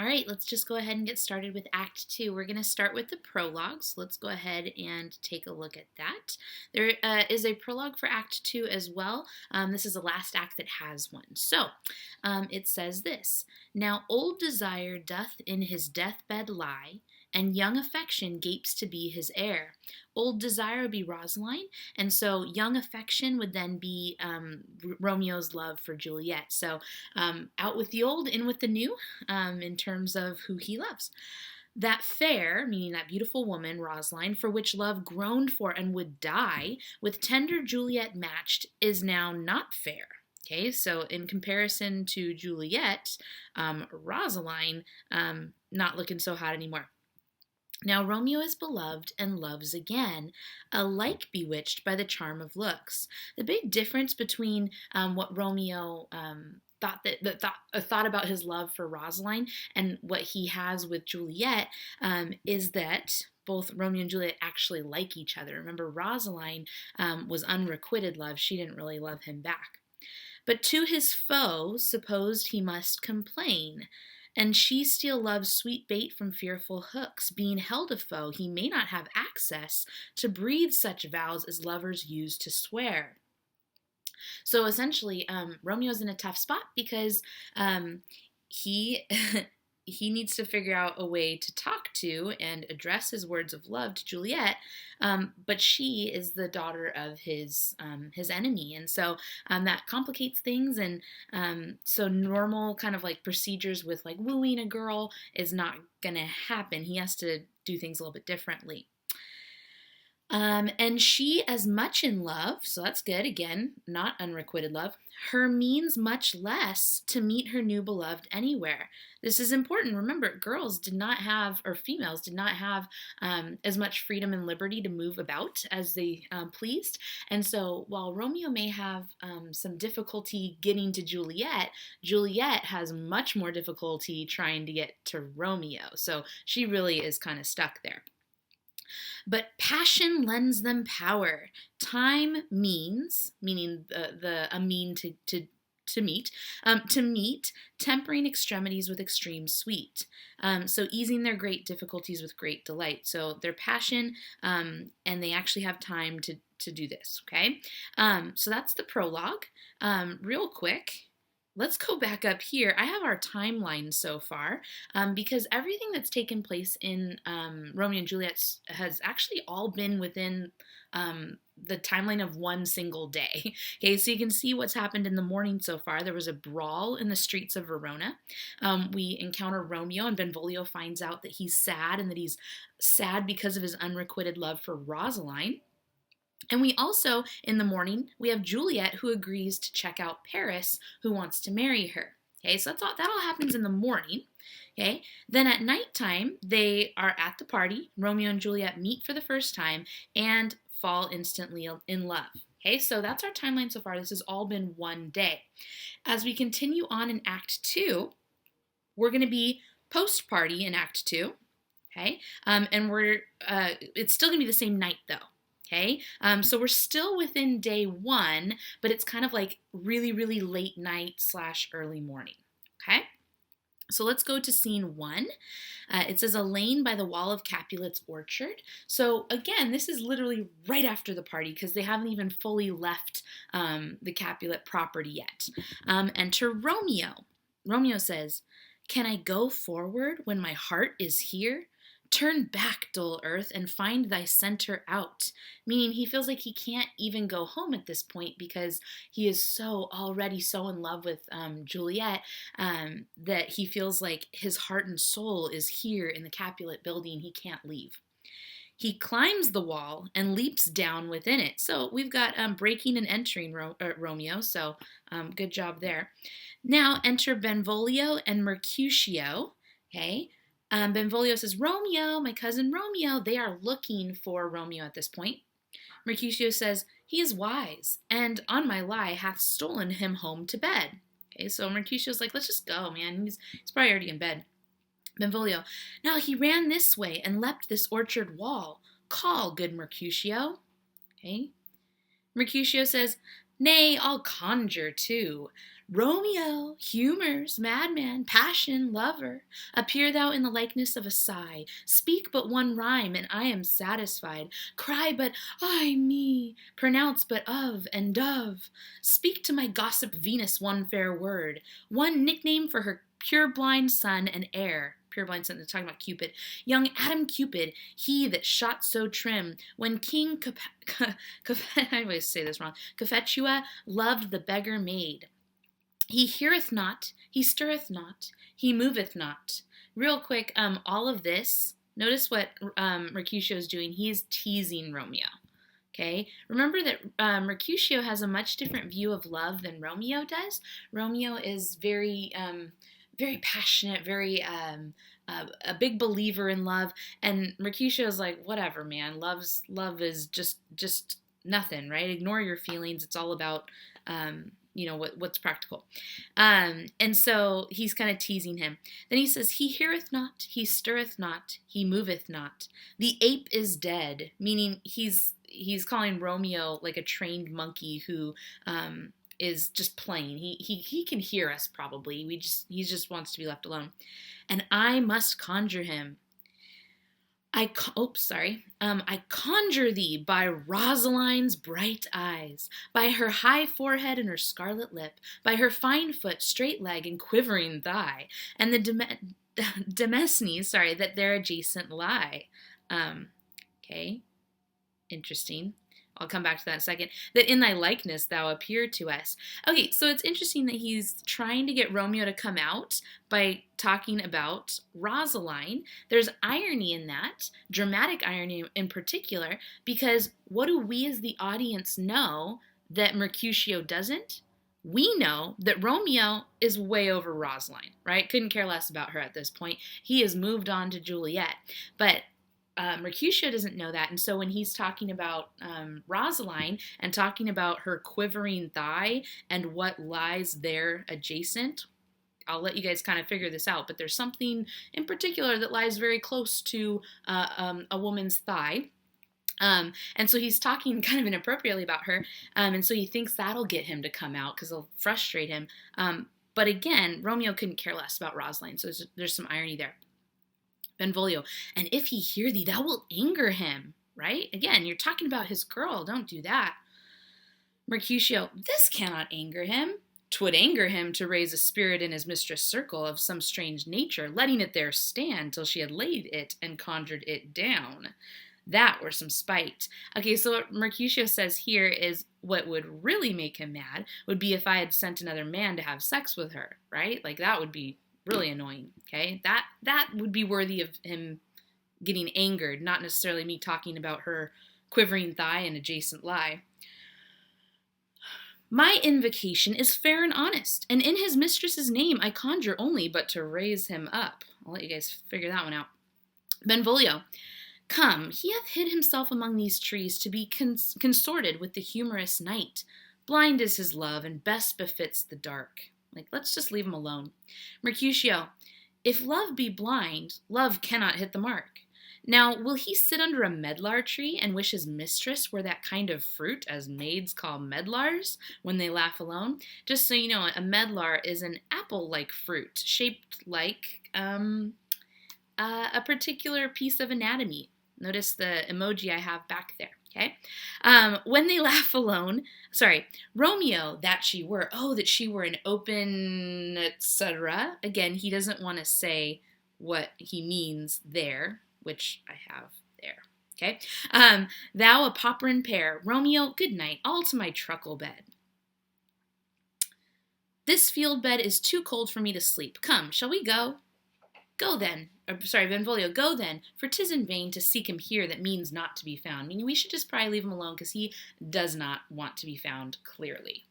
All right, let's just go ahead and get started with Act 2. We're going to start with the prologue, so let's go ahead and take a look at that. There is a prologue for Act 2 as well. This is the last act that has one. So it says this: Now old desire doth in his deathbed lie, and young affection gapes to be his heir. Old desire would be Rosaline, and so young affection would then be Romeo's love for Juliet. So out with the old, in with the new, in terms of who he loves. That fair, meaning that beautiful woman, Rosaline, for which love groaned for and would die, with tender Juliet matched, is now not fair. Okay, so in comparison to Juliet, Rosaline, not looking so hot anymore. Now Romeo is beloved and loves again, alike bewitched by the charm of looks. The big difference between what Romeo thought about his love for Rosaline and what he has with Juliet is that both Romeo and Juliet actually like each other. Remember, Rosaline was unrequited love. She didn't really love him back. But to his foe supposed he must complain, and she still loves sweet bait from fearful hooks. Being held a foe, he may not have access to breathe such vows as lovers use to swear. So essentially, Romeo's in a tough spot because he he needs to figure out a way to talk to and address his words of love to Juliet, but she is the daughter of his enemy, and so that complicates things. And so normal kind of like procedures with like wooing a girl is not gonna happen. He has to do things a little bit differently. And she as much in love, so that's good, again, not unrequited love, her means much less to meet her new beloved anywhere. This is important. Remember, girls did not have, or females did not have as much freedom and liberty to move about as they pleased. And so while Romeo may have some difficulty getting to Juliet, Juliet has much more difficulty trying to get to Romeo. So she really is kind of stuck there. But passion lends them power. Time means, meaning a mean to meet, tempering extremities with extreme sweet. So easing their great difficulties with great delight. So their passion, and they actually have time to do this, okay? So that's the prologue. Real quick, let's go back up here. I have our timeline so far because everything that's taken place in Romeo and Juliet has actually all been within the timeline of one single day. Okay, so you can see what's happened in the morning so far. There was a brawl in the streets of Verona. We encounter Romeo, and Benvolio finds out that he's sad, and that he's sad because of his unrequited love for Rosaline. And we also, in the morning, we have Juliet, who agrees to check out Paris, who wants to marry her. Okay, so that all happens in the morning. Okay, then at nighttime, they are at the party. Romeo and Juliet meet for the first time and fall instantly in love. Okay, so that's our timeline so far. This has all been one day. As we continue on in Act 2, we're going to be post-party in Act 2. Okay, and it's still going to be the same night, though. Okay, so we're still within day one, but it's kind of like really, really late night / early morning. Okay, so let's go to scene 1. It says a lane by the wall of Capulet's orchard. So again, this is literally right after the party because they haven't even fully left the Capulet property yet. Enter Romeo. Romeo says, "Can I go forward when my heart is here? Turn back, dull earth, and find thy center out." Meaning he feels like he can't even go home at this point because he is already so in love with Juliet that he feels like his heart and soul is here in the Capulet building. He can't leave. He climbs the wall and leaps down within it. So we've got breaking and entering Romeo, so good job there. Now enter Benvolio and Mercutio, okay? Benvolio says, "Romeo, my cousin Romeo." They are looking for Romeo at this point. Mercutio says, "He is wise, and on my lie hath stolen him home to bed." Okay, so Mercutio's like, "Let's just go, man. He's probably already in bed." Benvolio, "Now he ran this way and leapt this orchard wall. Call, good Mercutio." Okay. Mercutio says, Nay, I'll conjure too. Romeo, humours, madman, passion, lover, appear thou in the likeness of a sigh. Speak but one rhyme, and I am satisfied. Cry but ay me, pronounce but of and dove. Speak to my gossip Venus one fair word, one nickname for her pure-blind son and heir. Pure-blind son, they're talking about Cupid. Young Adam Cupid, he that shot so trim, when King I always say this wrong. Cophetua loved the beggar maid. He heareth not, he stirreth not, he moveth not. Real quick, all of this, notice what Mercutio is doing. He is teasing Romeo. Okay, remember that Mercutio has a much different view of love than Romeo does. Romeo is very passionate, very a big believer in love, and Mercutio is like, whatever, man. Love is just nothing, right? Ignore your feelings. It's all about what's practical. And so he's kind of teasing him. Then he says, he heareth not, he stirreth not, he moveth not. The ape is dead, meaning he's calling Romeo like a trained monkey who is just playing. He can hear us probably. He just wants to be left alone. And I must conjure him. I conjure thee by Rosaline's bright eyes, by her high forehead and her scarlet lip, by her fine foot, straight leg, and quivering thigh, and the demesnes, that there adjacent lie. Okay, interesting. I'll come back to that in a second. That in thy likeness thou appear to us. Okay, so it's interesting that he's trying to get Romeo to come out by talking about Rosaline. There's irony in that, dramatic irony in particular, because what do we as the audience know that Mercutio doesn't? We know that Romeo is way over Rosaline, right? Couldn't care less about her at this point. He has moved on to Juliet. But Mercutio doesn't know that, and so when he's talking about Rosaline and talking about her quivering thigh and what lies there adjacent, I'll let you guys kind of figure this out, but there's something in particular that lies very close to a woman's thigh. And so he's talking kind of inappropriately about her, and so he thinks that'll get him to come out because it'll frustrate him. But again, Romeo couldn't care less about Rosaline, so there's some irony there. Benvolio, and if he hear thee, thou wilt anger him, right? Again, you're talking about his girl. Don't do that. Mercutio, this cannot anger him. 'Twould anger him to raise a spirit in his mistress' circle of some strange nature, letting it there stand till she had laid it and conjured it down. That were some spite. Okay, so what Mercutio says here is what would really make him mad would be if I had sent another man to have sex with her, right? Like that would be really annoying, okay? That would be worthy of him getting angered, not necessarily me talking about her quivering thigh and adjacent lie. My invocation is fair and honest, and in his mistress's name I conjure only but to raise him up. I'll let you guys figure that one out. Benvolio, come, he hath hid himself among these trees to be consorted with the humorous night. Blind is his love, and best befits the dark. Like, let's just leave him alone. Mercutio, if love be blind, love cannot hit the mark. Now, will he sit under a medlar tree and wish his mistress were that kind of fruit as maids call medlars when they laugh alone? Just so you know, a medlar is an apple-like fruit shaped like a particular piece of anatomy. Notice the emoji I have back there. Okay, when they laugh alone, Romeo, that she were, that she were an open, etc. Again, he doesn't want to say what he means there, which I have there. Okay, thou a popperin pear, Romeo, good night, all to my truckle bed. This field bed is too cold for me to sleep. Come, shall we go? Go then. Benvolio, go then, for 'tis in vain to seek him here that means not to be found. Meaning we should just probably leave him alone because he does not want to be found clearly.